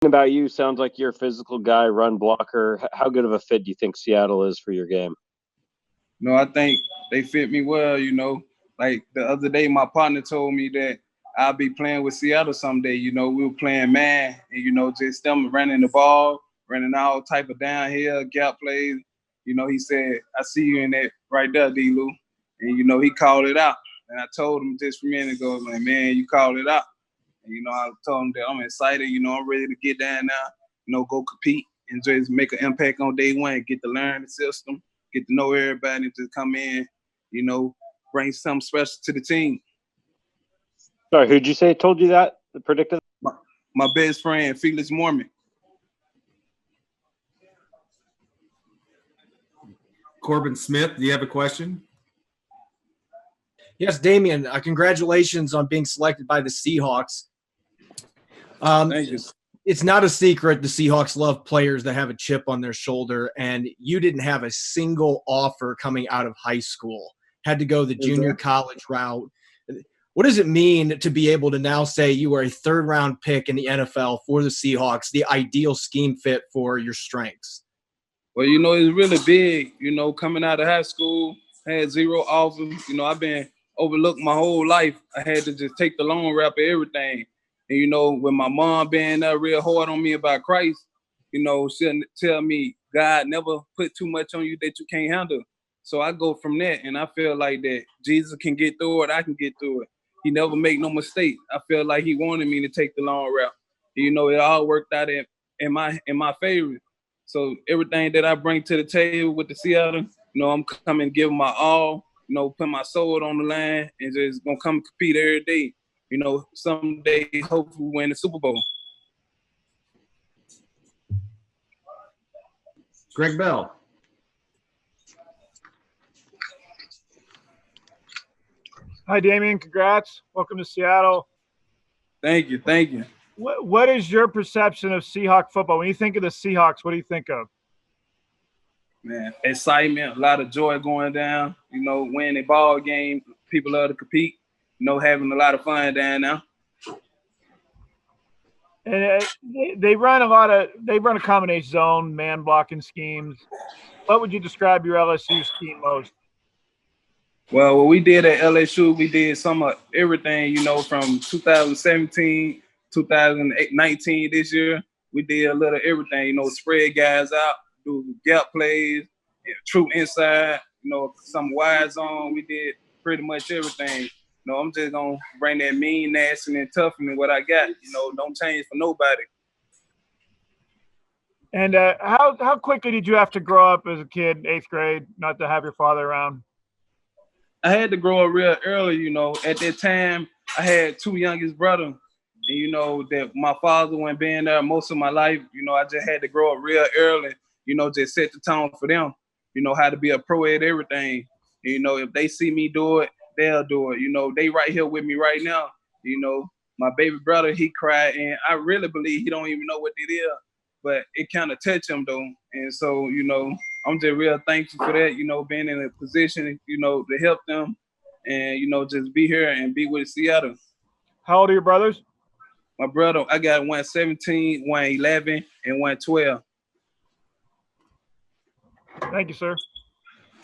About you, sounds like you're a physical guy, run blocker. How good of a fit do you think Seattle is for your game? No, I think they fit me well, Like the other day, my partner told me that I'll be playing with Seattle someday. We were playing man and, just them running the ball, running all type of downhill, gap plays. He said, I see you in that right there, D-Lou. And, he called it out. And I told him just a minute ago, like, man, you called it out. And, I told him that I'm excited. I'm ready to get down now, go compete and just make an impact on day one, get to learn the system, get to know everybody, and just come in, bring something special to the team. Sorry, who'd you say told you that? The predictor? My best friend, Felix Mormon. Corbin Smith, do you have a question? Yes, Damien, congratulations on being selected by the Seahawks. Thank you. It's not a secret the Seahawks love players that have a chip on their shoulder, and you didn't have a single offer coming out of high school. Had to go the junior college route. What does it mean to be able to now say you are a third-round pick in the NFL for the Seahawks, the ideal scheme fit for your strengths? Well, it's really big, coming out of high school, had 0 offers. I've been overlooked my whole life. I had to just take the loan wrap of everything. And, with my mom being real hard on me about Christ, she'll tell me God never put too much on you that you can't handle. So I go from that, and I feel like that Jesus can get through it, I can get through it. He never make no mistake. I feel like he wanted me to take the long route. It all worked out in my favor. So everything that I bring to the table with the Seattle, I'm coming give my all, put my soul on the line and just gonna come compete every day. Someday hopefully win the Super Bowl. Greg Bell. Hi, Damien. Congrats. Welcome to Seattle. Thank you. What is your perception of Seahawk football? When you think of the Seahawks, what do you think of? Man, excitement, a lot of joy going down. Winning a ball game, people love to compete. Having a lot of fun down now. And they run a combination zone, man blocking schemes. What would you describe your LSU scheme most? Well, what we did at LSU, we did some of everything, from 2017, 2019 this year. We did a little everything, spread guys out, do gap plays, true inside, some wide zone. We did pretty much everything. I'm just going to bring that mean, nasty, and tough and what I got. Don't change for nobody. And how quickly did you have to grow up as a kid, 8th grade, not to have your father around? I had to grow up real early, At that time, I had 2 youngest brothers. And, that my father wasn't being there most of my life. I just had to grow up real early, just set the tone for them, how to be a pro at everything. And, if they see me do it, they'll do it. They right here with me right now. My baby brother, he cried, and I really believe he don't even know what it is. But it kind of touched him, though. And so, I'm just real thankful for that, being in a position, to help them and, just be here and be with Seattle. How old are your brothers? My brother, I got one 17, one 11, and one 12. Thank you, sir.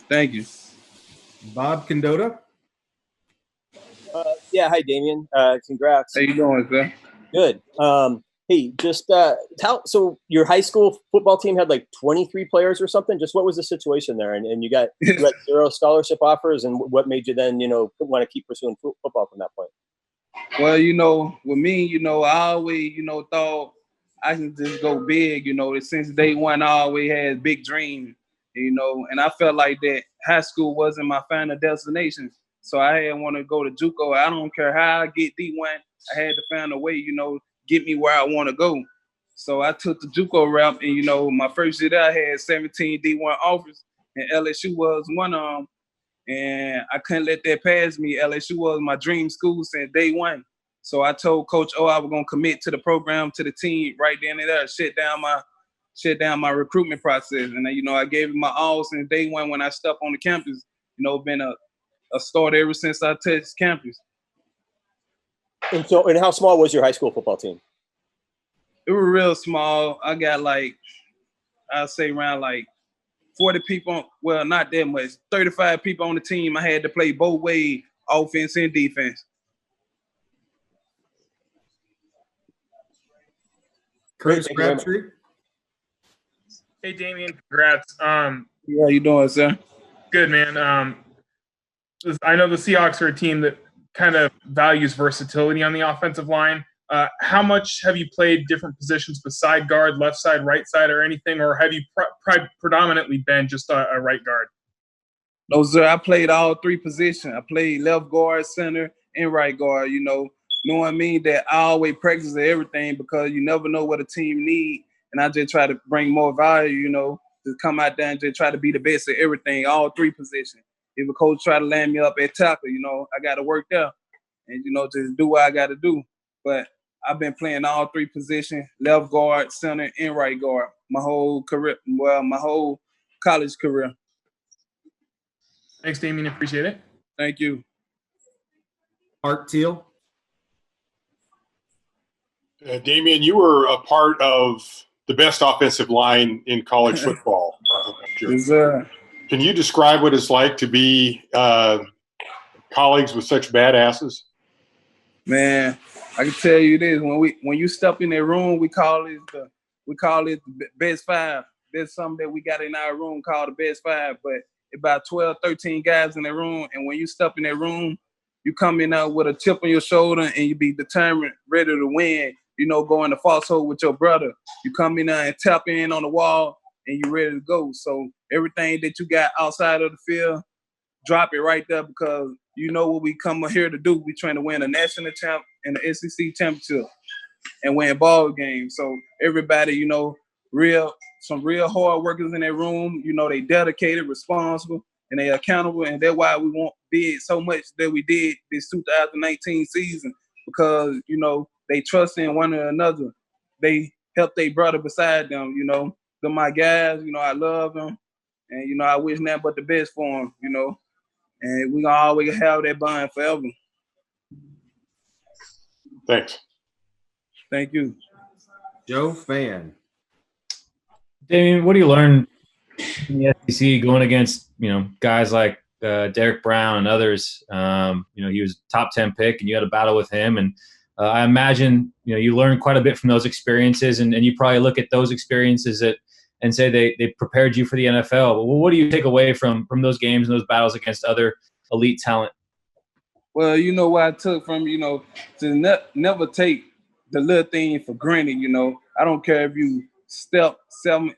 Thank you. Bob Condotta. Yeah, hi, Damien. Congrats. How you doing, sir? Good. Hey, just so your high school football team had like 23 players or something. Just what was the situation there? And you got 0 scholarship offers, and what made you then want to keep pursuing football from that point? Well, with me, I always, thought I can just go big. Since day one, I always had big dreams. And I felt like that high school wasn't my final destination. So I had want to go to JUCO. I don't care how I get D1. I had to find a way, get me where I want to go. So I took the JUCO route, and my first year there, I had 17 D1 offers, and LSU was one of them. And I couldn't let that pass me. LSU was my dream school since day one. So I told Coach O I was gonna commit to the program, to the team right then and there, shut down my recruitment process. And I gave it my all since day one when I stepped on the campus. Been a starter ever since I touched campus. And how small was your high school football team? it was real small. I got I'd say around 40 people. Well, not that much. 35 people on the team. I had to play both ways, offense and defense. Curtis Thank you very much. Crabtree. Hey, Damien, congrats. How you doing, sir? Good, man. I know the Seahawks are a team that kind of values versatility on the offensive line. How much have you played different positions beside guard, left side, right side, or anything, or have you predominantly been just a right guard? No, sir. I played all three positions. I played left guard, center, and right guard. You know what I mean? That I always practice everything because you never know what a team need, and I just try to bring more value. To come out there and just try to be the best at everything, all three positions. If a coach try to land me up at tackle, I got to work there and just do what I got to do. But I've been playing all three positions: left guard, center, and right guard my whole career. Well, my whole college career. Thanks, Damien. Appreciate it. Thank you. Art Teal. Damien, you were a part of the best offensive line in college football. Yes, sir. Can you describe what it's like to be colleagues with such badasses? Man, I can tell you this: when you step in that room, we call it the best five. There's something that we got in our room called the best five, but about 12, 13 guys in the room, and when you step in that room, you come in out with a chip on your shoulder and you be determined, ready to win. Go in the foxhole with your brother. You come in there and tap in on the wall and you ready to go. So everything that you got outside of the field, drop it right there because you know what we come here to do. We trying to win a national champ and the SEC championship and win ball games. So everybody, some real hard workers in that room. They dedicated, responsible, and they accountable. And that's why we did so much that we did this 2019 season because, they trust in one another. They help their brother beside them, They're my guys, I love them. And, I wish nothing but the best for them, And we're going to always have that bond forever. Thanks. Thank you. Joe Fan. Damien, what do you learn in the SEC going against, guys like Derek Brown and others? He was top 10 pick and you had a battle with him. And I imagine, you learned quite a bit from those experiences and you probably look at those experiences and say they prepared you for the NFL. But what do you take away from those games and those battles against other elite talent? Well, what I took from, to never take the little thing for granted, I don't care if you step 7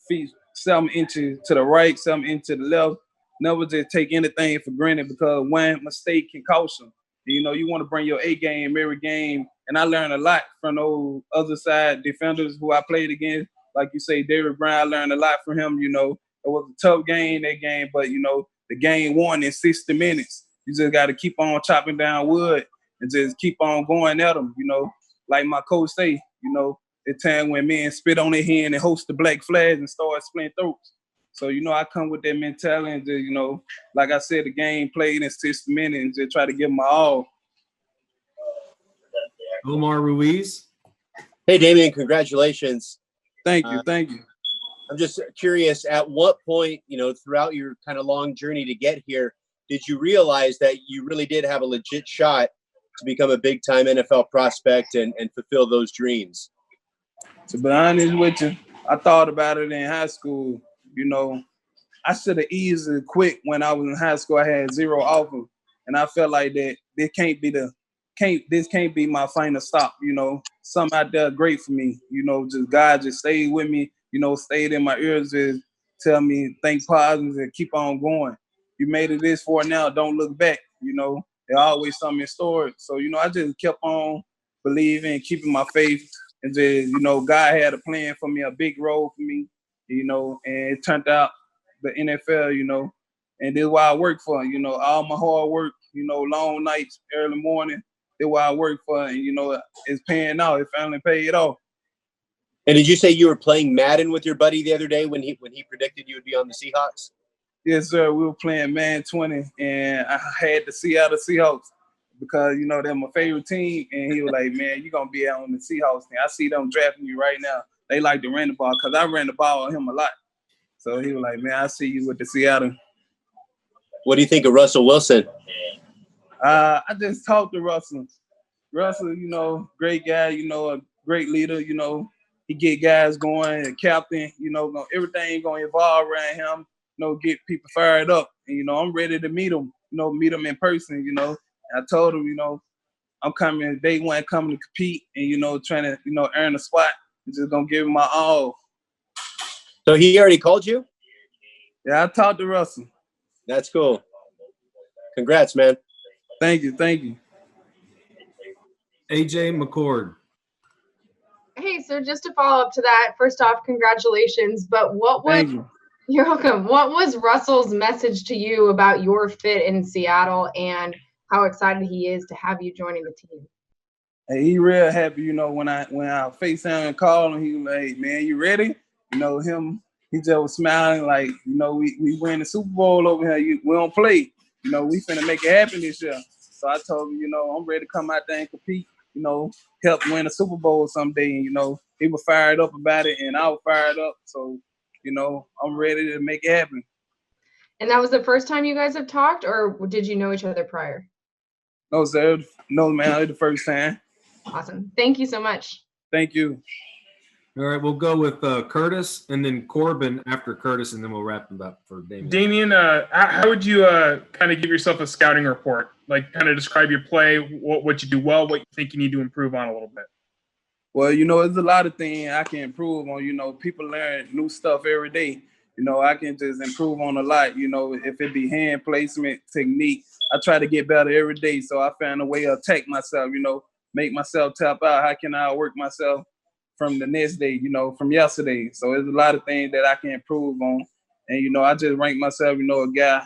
feet, 7 inches to the right, 7 inches to the left. Never just take anything for granted because one mistake can cost you. You want to bring your A game every game. And I learned a lot from those other side defenders who I played against. Like you say, Derek Brown, I learned a lot from him. It was a tough game, that game, but, the game won in 60 minutes. You just got to keep on chopping down wood and just keep on going at them, Like my coach say, the time when men spit on their hand and host the black flags and start splitting throats. So, I come with that mentality and just, like I said, the game played in 60 minutes and just try to give my all. Omar Ruiz. Hey, Damien, congratulations. Thank you. Thank you. I'm just curious, at what point, throughout your kind of long journey to get here, did you realize that you really did have a legit shot to become a big-time NFL prospect and fulfill those dreams? To be honest with you, I thought about it in high school. I should have easily quit when I was in high school. I had 0 offers, and I felt like that this can't be my final stop. Something out there great for me. Just God just stayed with me. Stayed in my ears, just tell me think positive and keep on going. You made it this far now. Don't look back. There's always something in store. So I just kept on believing, keeping my faith, and just God had a plan for me, a big role for me. And it turned out the NFL, and this is why I work for, all my hard work, long nights, early morning, this is why I work for, and, it's paying out. It finally paid off. And did you say you were playing Madden with your buddy the other day when he predicted you would be on the Seahawks? Yes, sir. We were playing Man 20, and I had the Seattle Seahawks because, you know, they're my favorite team. And he was like, man, you're going to be out on the Seahawks team. I see them drafting you right now. They like to run the ball because I ran the ball on him a lot. So he was like, man, I see you with the Seattle. What do you think of Russell Wilson? I just talked to Russell. Russell, you know, great guy, you know, a great leader, you know. He get guys going, a captain, you know, everything going to evolve around him, you know, get people fired up. And, you know, I'm ready to meet him, you know, meet him in person, you know. I told him, you know, I'm coming, day one, coming to compete and, you know, trying to, you know, earn a spot. I'm just going to give him my all. So he already called you? Yeah, I talked to Russell. That's cool. Congrats, man. Thank you. Thank you. AJ McCord. Hey, so just to follow up to that, first off, congratulations. But what was Thank you. You're welcome. What was Russell's message to you about your fit in Seattle and how excited he is to have you joining the team? Hey, he real happy, you know, when I FaceTime and call him, he was like, hey, man, you ready? You know, he just was smiling like, you know, we win the Super Bowl over here. We don't play. You know, we finna make it happen this year. So I told him, you know, I'm ready to come out there and compete, you know, help win a Super Bowl someday. And, you know, he was fired up about it and I was fired up. So, you know, I'm ready to make it happen. And that was the first time you guys have talked, or did you know each other prior? No, sir. No, man, it's the first time. Awesome. Thank you so much. Thank you. All right, we'll go with Curtis and then Corbin after Curtis, and then we'll wrap it up for Damien. Damien, how would you kind of give yourself a scouting report? Like, kind of describe your play, what you do well, what you think you need to improve on a little bit. Well, you know, there's a lot of things I can improve on. You know, people learn new stuff every day. You know, I can just improve on a lot. You know, if it be hand placement, technique, I try to get better every day. So I found a way to attack myself, you know, make myself tap out. How can I work myself from the next day, you know, from yesterday? So there's a lot of things that I can improve on. And, you know, I just rank myself, you know, a guy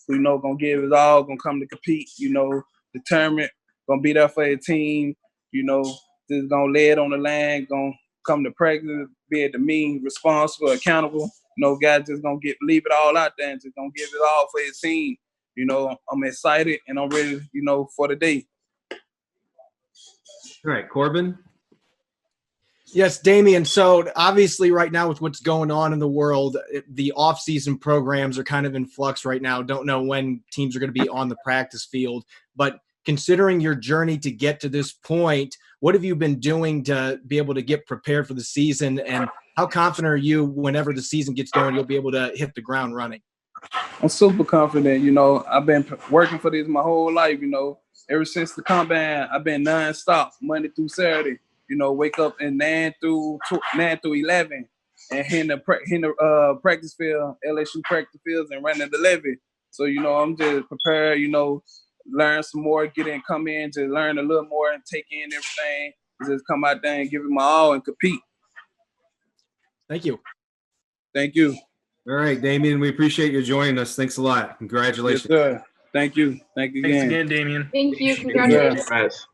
who, you know, going to give his all, going to come to compete, you know, determined, going to be there for a team, you know, just going to lay it on the line, going to come to practice, be at the mean, responsible, accountable. You know, guys just going to leave it all out there and just going to give it all for his team. You know, I'm excited and I'm ready, you know, for the day. All right, Corbin. Yes, Damien. So obviously right now with what's going on in the world, the off-season programs are kind of in flux right now. Don't know when teams are going to be on the practice field. But considering your journey to get to this point, what have you been doing to be able to get prepared for the season? And how confident are you whenever the season gets going, you'll be able to hit the ground running? I'm super confident. You know, I've been working for this my whole life, you know. Ever since the combine, I've been nonstop, Monday through Saturday. You know, wake up at 9 through 11 and hit the practice field, LSU practice fields, and run at the levy. So, you know, I'm just prepared, you know, learn some more, come in, just learn a little more and take in everything. Just come out there and give it my all and compete. Thank you. Thank you. All right, Damien, we appreciate you joining us. Thanks a lot. Congratulations. Yes, sir. Thank you. Thank you again. Thanks again, Damien. Thank you. Congratulations.